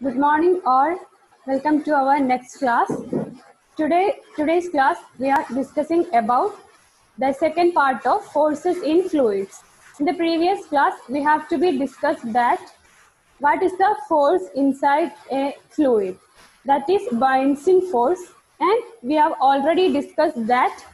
Good morning all. Welcome to our next class. Today's class we are discussing about the second part of forces in fluids. In the previous class we have to be discussed that what is the force inside a fluid, that is buoyancy force, and we have already discussed that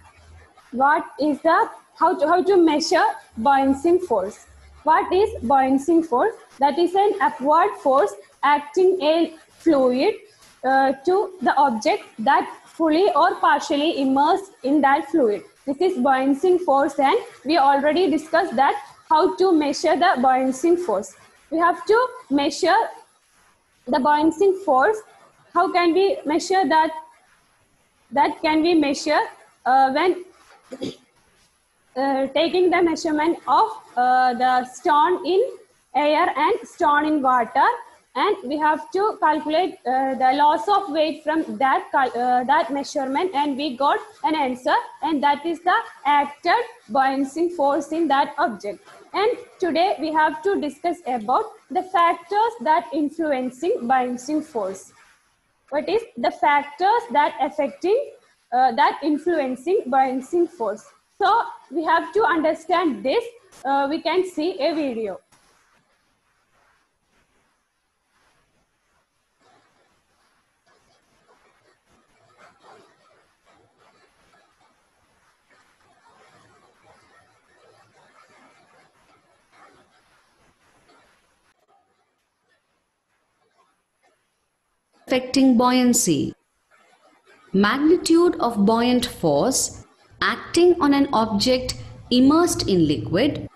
what is the how to measure buoyancy force. What is buoyancy force? That is an upward force acting a fluid to the object that fully or partially immersed in that fluid. This is buoyancy force, and we already discussed that how to measure the buoyancy force. We have to measure the buoyancy force. How can we measure that? That can be measured when taking the measurement of the stone in air and stone in water, and we have to calculate the loss of weight from that measurement, and we got an answer, and that is the acted buoyancy force in that object. And today we have to discuss about the factors that influencing buoyancy force. What is the factors that affecting that influencing buoyancy force? So we have to understand this. We can see a video. Affecting buoyancy. Magnitude of buoyant force acting on an object immersed in liquid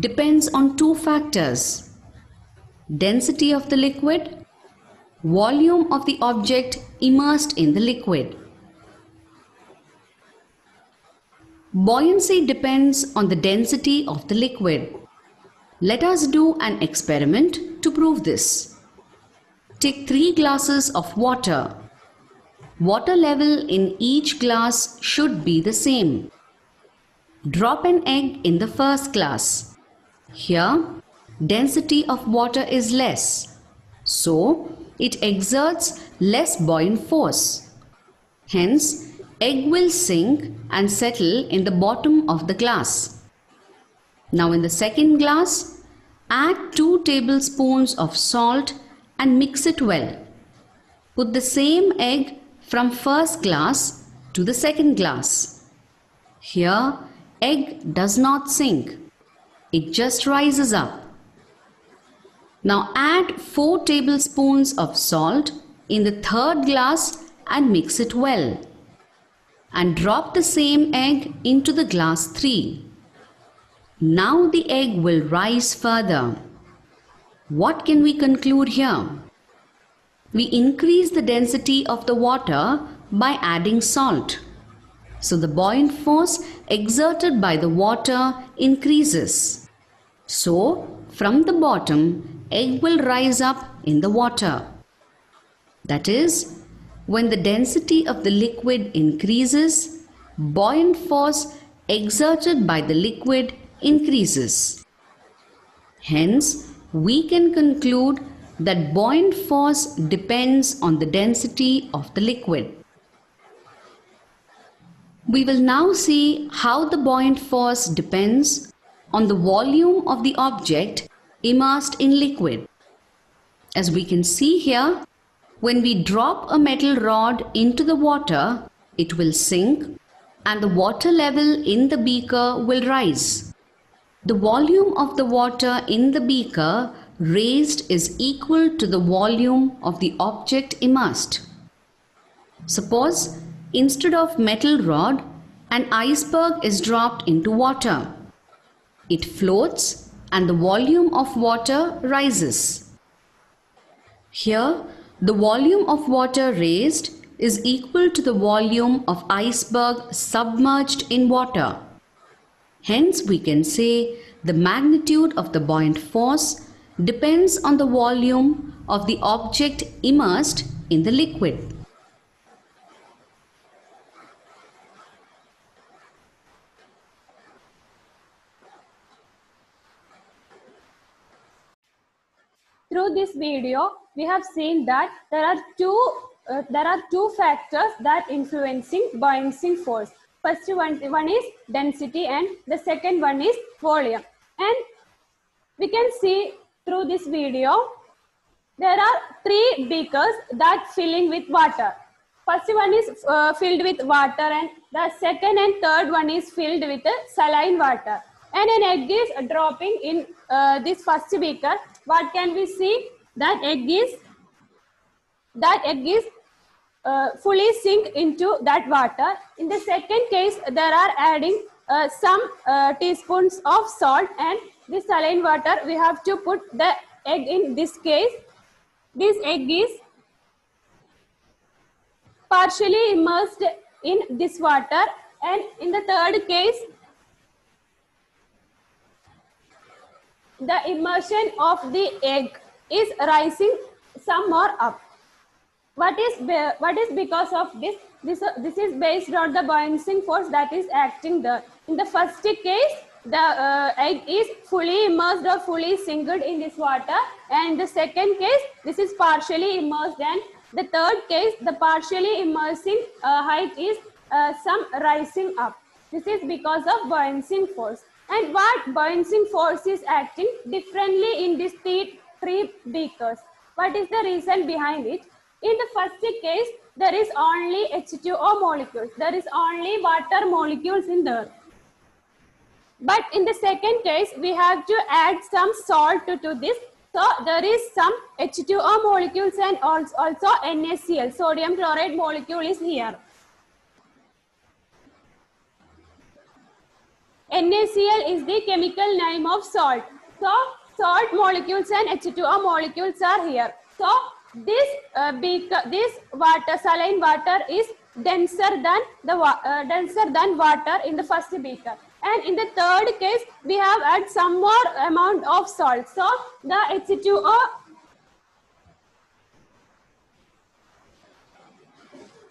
depends on two factors: density of the liquid, volume of the object immersed in the liquid. Buoyancy depends on the density of the liquid. Let us do an experiment to prove this. Take 3 glasses of water. Water level in each glass should be the same. Drop an egg in the first glass. Here, density of water is less, so it exerts less buoyant force. Hence, egg will sink and settle in the bottom of the glass. Now in the second glass, add 2 tablespoons of salt and mix it well. Put the same egg from first glass to the second glass. Here, egg does not sink. It just rises up. Now add 4 tablespoons of salt in the third glass and mix it well. And drop the same egg into the glass 3. Now the egg will rise further. What can we conclude here? We increase the density of the water by adding salt. So the buoyant force exerted by the water increases. So from the bottom, egg will rise up in the water. That is, when the density of the liquid increases, buoyant force exerted by the liquid increases. Hence, we can conclude that buoyant force depends on the density of the liquid. We will now see how the buoyant force depends on the volume of the object immersed in liquid. As we can see here, when we drop a metal rod into the water, it will sink and the water level in the beaker will rise. The volume of the water in the beaker raised is equal to the volume of the object immersed. Suppose instead of metal rod, an iceberg is dropped into water. It floats and the volume of water rises. Here, the volume of water raised is equal to the volume of iceberg submerged in water. Hence, we can say the magnitude of the buoyant force depends on the volume of the object immersed in the liquid. Through through this video, we have seen that there are two factors that influencing buoyancy force. First one is density and the second one is volume. And we can see through this video, there are three beakers that filling with water. First one is filled with water, and the second and third one is filled with saline water. And an egg is dropping in this first beaker. What can we see? That egg is fully sink into that water. In the second case, there are adding some teaspoons of salt, and this saline water we have to put the egg in this case. This egg is partially immersed in this water, and in the third case, the immersion of the egg is rising some more up. What is because of this? This is based on the buoyancy force that is acting there. In the first case, the egg is fully immersed or fully sunk in this water, and in the second case, this is partially immersed, and the third case, the partially immersing height is some rising up. This is because of buoyancy force. And what buoyancy force is acting differently in these three beakers? What is the reason behind it? In the first case, there is only H2O molecules. There is only water molecules in there. But in the second case, we have to add some salt to this. So there is some H2O molecules and also NaCl, sodium chloride molecule is here. NaCl is the chemical name of salt. So salt molecules and H2O molecules are here. So this saline water is denser than water in the first beaker. And in the third case, we have add some more amount of salt. So the H2O,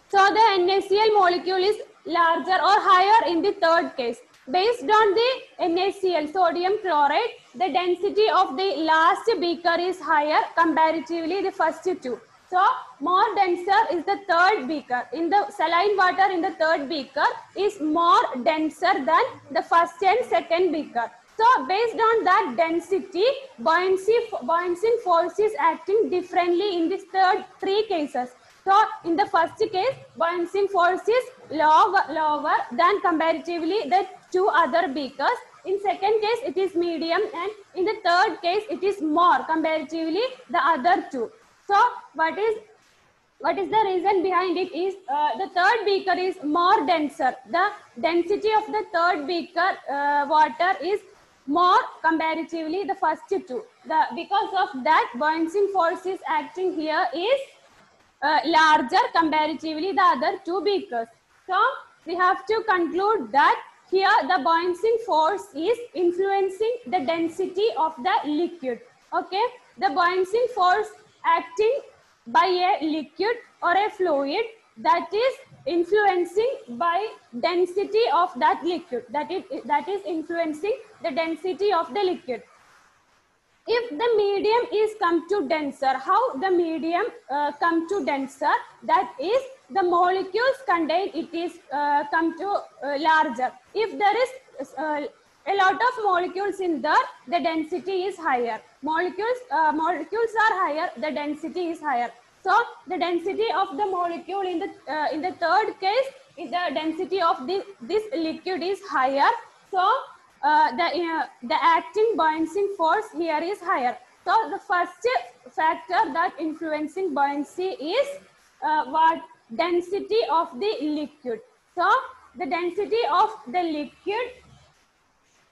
so the NaCl molecule is larger or higher in the third case. Based on the NaCl, sodium chloride, the density of the last beaker is higher comparatively the first two. So more denser is the third beaker. In the saline water in the third beaker is more denser than the first and second beaker. So based on that density, buoyancy force is acting differently in these three cases. So in the first case, buoyancy force is lower than comparatively the two other beakers. In second case, it is medium, and in the third case, it is more comparatively the other two. So what is the reason behind it is the third beaker is more denser. The density of the third beaker water is more comparatively the first two. Because of that, buoyancy force is acting here is larger comparatively the other two beakers. So we have to conclude that here the buoyancy force is influencing the density of the liquid. Okay, the buoyancy force acting by a liquid or a fluid, that is influencing by density of that liquid, that is influencing the density of the liquid. If the medium is come to denser, how the medium come to denser? That is the molecules contained, it is come to larger. If there is a lot of molecules in there, the density is higher. Molecules are higher, the density is higher. So the density of the molecule in the third case, the density of this liquid is higher. So the acting buoyancy force here is higher. So the first factor that influencing buoyancy is what? Density of the liquid. So the density of the liquid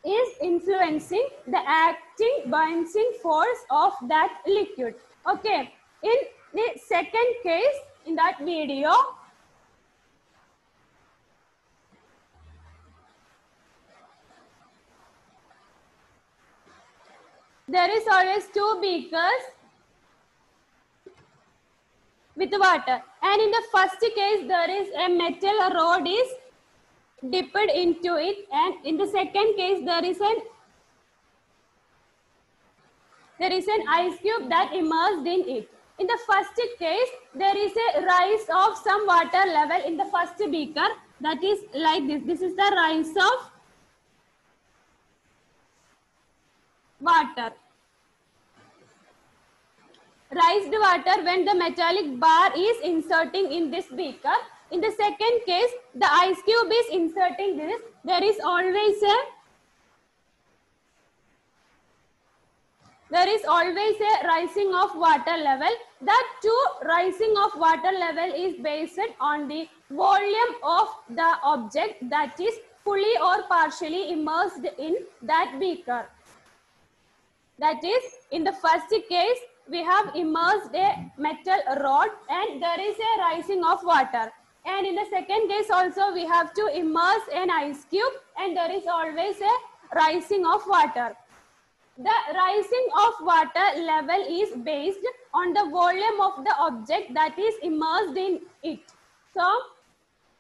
is influencing the acting buoyancy force of that liquid. Okay, in the second case in that video, there is always two beakers with water, and in the first case there is a metal rod is dipped into it, and in the second case there is there is an ice cube that immersed in it. In the first case, there is a rise of some water level in the first beaker, that is like this. This is the rise of water. Raised water when the metallic bar is inserting in this beaker. In the second case, the ice cube is inserting this. There is always a rising of water level. That too, rising of water level is based on the volume of the object that is fully or partially immersed in that beaker. That is, in the first case, we have immersed a metal rod and there is a rising of water. And in the second case also, we have to immerse an ice cube and there is always a rising of water. The rising of water level is based on the volume of the object that is immersed in it. So,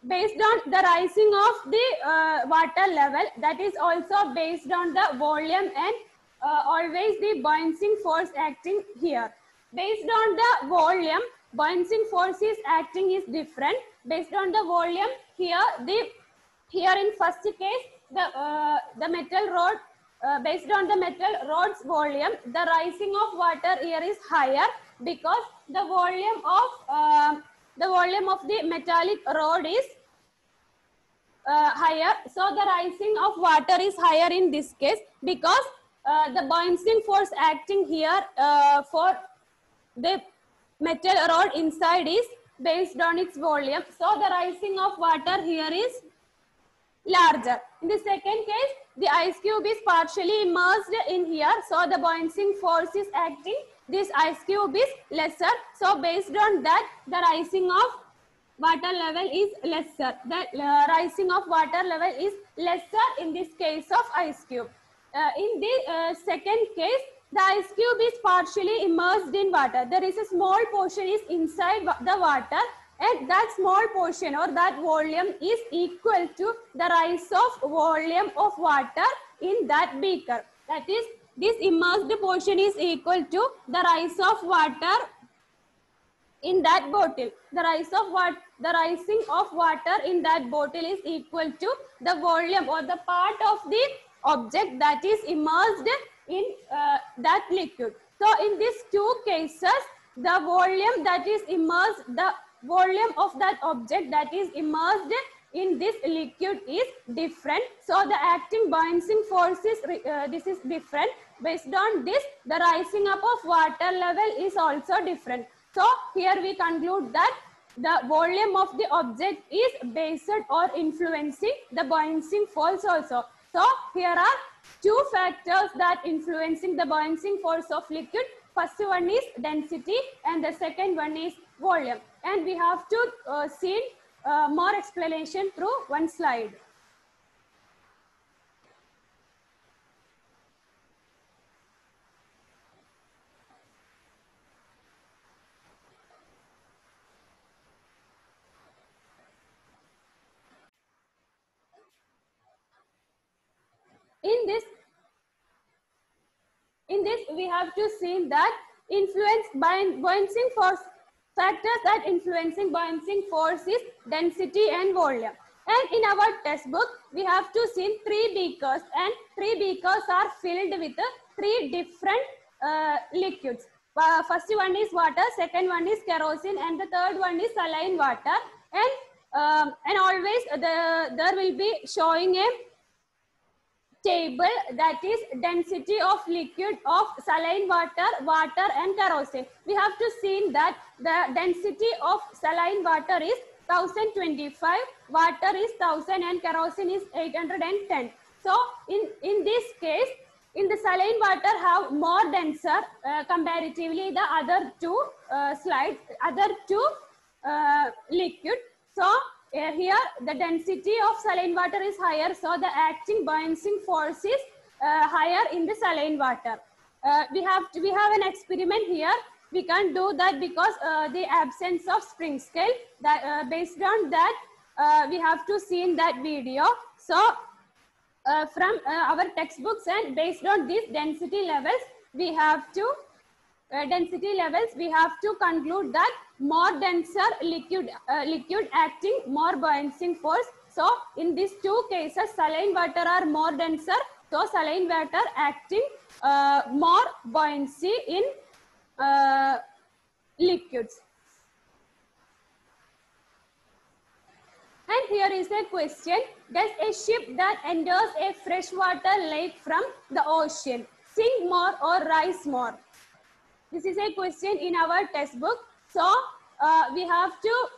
based on the rising of the water level, that is also based on the volume and always the buoying force acting here. Based on the volume, buoying force is acting is different. Based on the volume, here in first case, the metal rod, based on the metal rod's volume, the rising of water here is higher because the volume of the metallic rod is higher. So the rising of water is higher in this case because the buoying force acting here for the metal rod inside is based on its volume. So the rising of water here is larger. In the second case, the ice cube is partially immersed in here. So the buoying force is acting. This ice cube is lesser. So based on that, the rising of water level is lesser. The rising of water level is lesser in this case of ice cube. In the second case, the ice cube is partially immersed in water. There is a small portion is inside the water and that small portion or that volume is equal to the rise of volume of water in that beaker. That is, this immersed portion is equal to the rise of water in that bottle. The rising of water in that bottle is equal to the volume or the part of the object that is immersed in that liquid. So in these two cases, the volume that is immersed, the volume of that object that is immersed in this liquid is different. So the acting buoying force is this is different. Based on this, the rising up of water level is also different. So here we conclude that the volume of the object is based or influencing the buoying force also. So here are two factors that influencing the buoying force of liquid. First one is density and the second one is volume. And we have to see more explanation through one slide. In this we have to see that influence by buoying force, factors that influencing buoying force is density and volume. And in our textbook, we have to see three beakers and three beakers are filled with three different liquids. First one is water, second one is kerosene and the third one is saline water. And always there will be showing a table that is density of liquid of saline water, water and kerosene. We have to see that the density of saline water is 1025, water is 1000 and kerosene is 810. So in this case, in the saline water have more denser comparatively the other two liquid. So here the density of saline water is higher, so the acting buoying force is higher in the saline water. We have an experiment here. We can't do that because the absence of spring scale. That based on that we have to see in that video. So from our textbooks and based on these density levels, we have to density levels, we have to conclude that more denser liquid acting more buoyancy force. So in these two cases, saline water are more denser, so saline water acting more buoyancy in liquids. And here is a question: does a ship that enters a freshwater lake from the ocean sink more or rise more? This is a question in our textbook. So we have to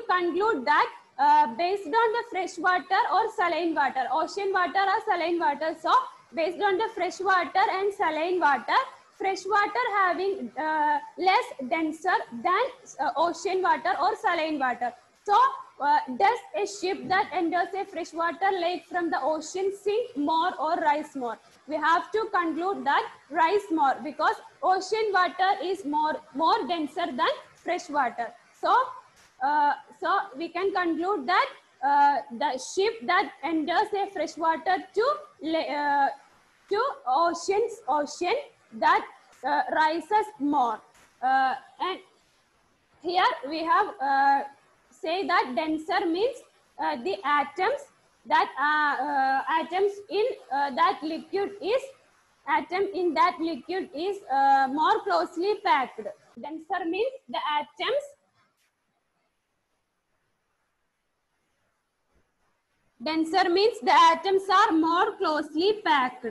conclude that based on the fresh water or saline water, ocean water or saline water. So based on the fresh water and saline water, fresh water having less denser than ocean water or saline water. So does a ship that enters a freshwater lake from the ocean sink more or rise more? We have to conclude that rise more, because ocean water is more denser than fresh water. So we can conclude that the ship that enters a freshwater to ocean that rises more. And here we have say that denser means the atoms in that liquid is more closely packed. Denser means the atoms are more closely packed.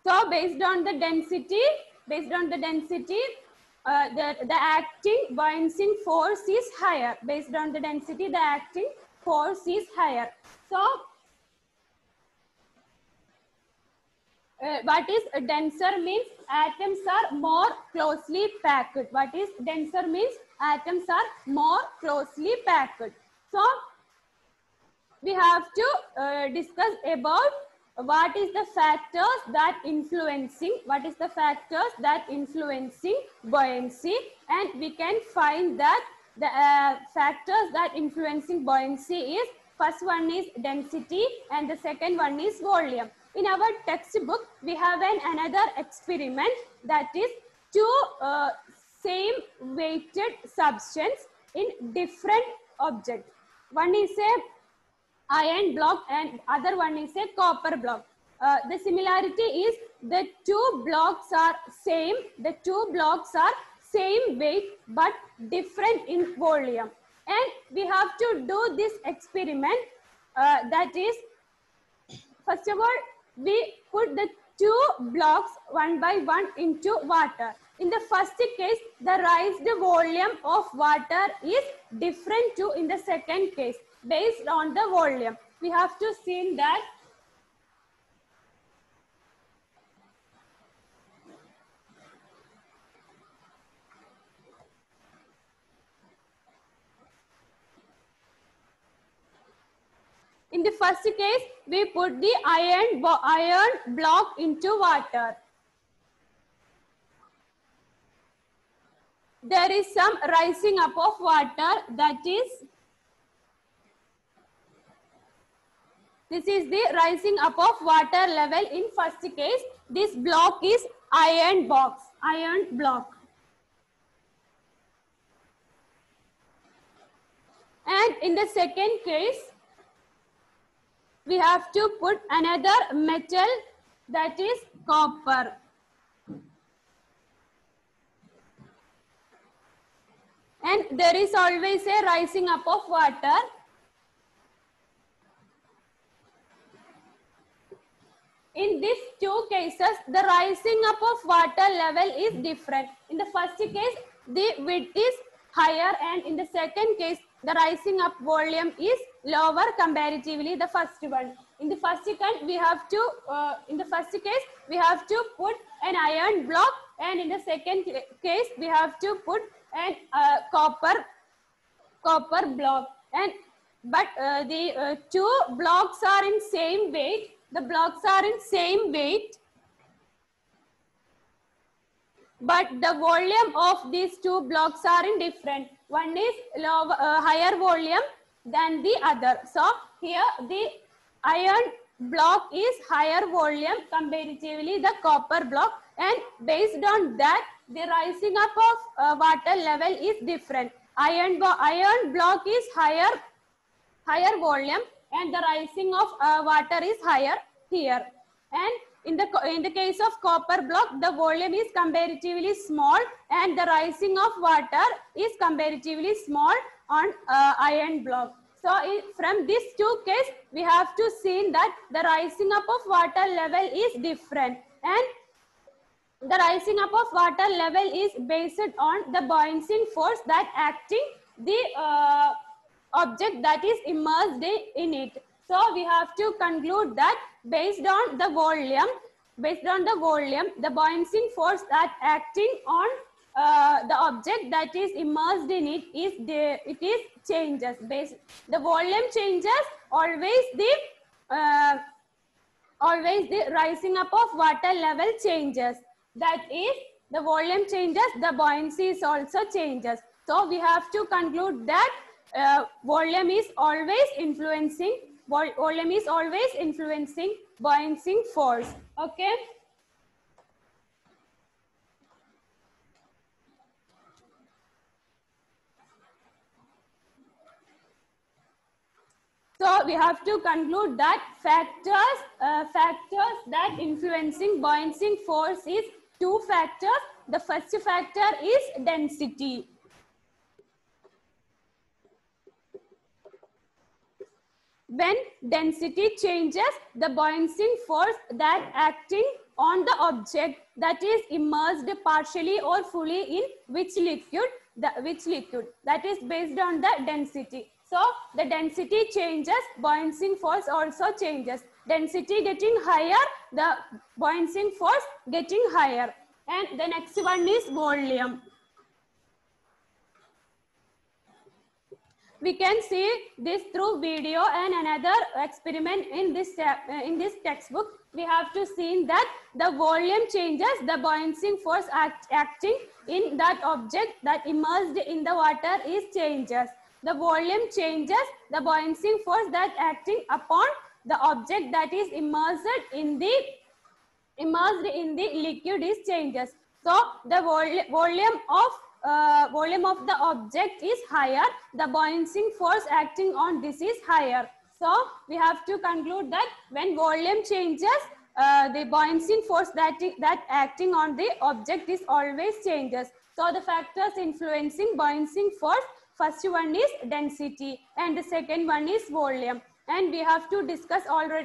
So based on the density, the acting buoyancy force is higher. Based on the density, the acting force is higher. So what is denser means atoms are more closely packed. What is denser means atoms are more closely packed. So we have to discuss about what is the factors that influencing buoyancy, and we can find that the factors that influencing buoyancy is, first one is density and the second one is volume. In our textbook we have another experiment, that is two same weighted substance in different objects. One is a iron block and other one is a copper block. The similarity is the two blocks are same weight but different in volume. And we have to do this experiment, that is, first of all we put the two blocks one by one into water. In the first case, the raised volume of water is different to in the second case based on the volume. We have to see that in the first case, we put the iron block into water. There is some rising up of water, that is, this is the rising up of water level in first case. This block is iron block. And in the second case, we have to put another metal, that is copper. And there is always a rising up of water. In these two cases, the rising up of water level is different. In the first case, the width is higher, and in the second case, the rising up volume is lower comparatively the first one. In the first case, we have to put an iron block, and in the second case, we have to put an copper block. And but the two blocks are in same weight. The blocks are in same weight. but the volume of these two blocks are in different. One is higher volume than the other. So here the iron block is higher volume comparatively the copper block, and based on that the rising up of water level is different. Iron block is higher volume and the rising of water is higher here. And in the case of copper block, the volume is comparatively small and the rising of water is comparatively small on iron block. So from these two cases, we have to see that the rising up of water level is different, and the rising up of water level is based on the buoyant force that acting the object that is immersed in it. So we have to conclude that based on the volume, the buoyant force that acting on the object that is immersed in it is changes. The volume changes, always the rising up of water level changes. That is, the volume changes, the buoyancy is also changes. So we have to conclude that volume is always influencing buoyancy force. Okay. So we have to conclude that factors that influencing buoyancy force is two factors. The first factor is density. When density changes, the buoyancy force that acting on the object that is immersed partially or fully in which liquid, that is based on the density. So the density changes, buoyancy force also changes. Density getting higher, the buoyancy force getting higher. And the next one is volume. We can see this through video and another experiment in this textbook. We have to see that the volume changes, the buoyancy force acting in that object that immersed in the water is changes. The volume changes, the buoyancy force that acting upon the object that is immersed in the liquid is changes. So the volume of the object is higher, the buoyancy force acting on this is higher. So we have to conclude that when volume changes, the buoyancy force that acting on the object is always changes. So the factors influencing buoyancy force, first one is density and the second one is volume. And we have to discuss also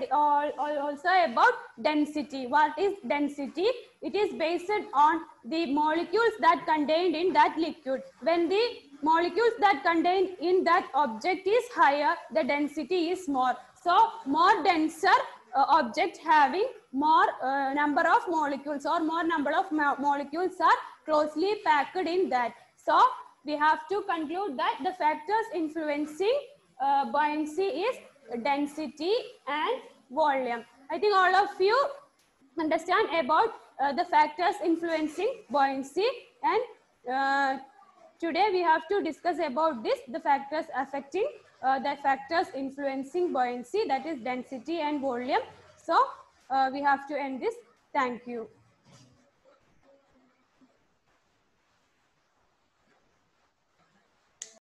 about density. What is density? It is based on the molecules that contained in that liquid. When the molecules that contained in that object is higher, the density is more. So more denser object having more number of molecules, or more number of molecules are closely packed in that. So we have to conclude that the factors influencing buoyancy is density and volume. I think all of you understand about the factors influencing buoyancy, and today we have to discuss about this, the factors affecting the factors influencing buoyancy, that is density and volume. So we have to end this. Thank you.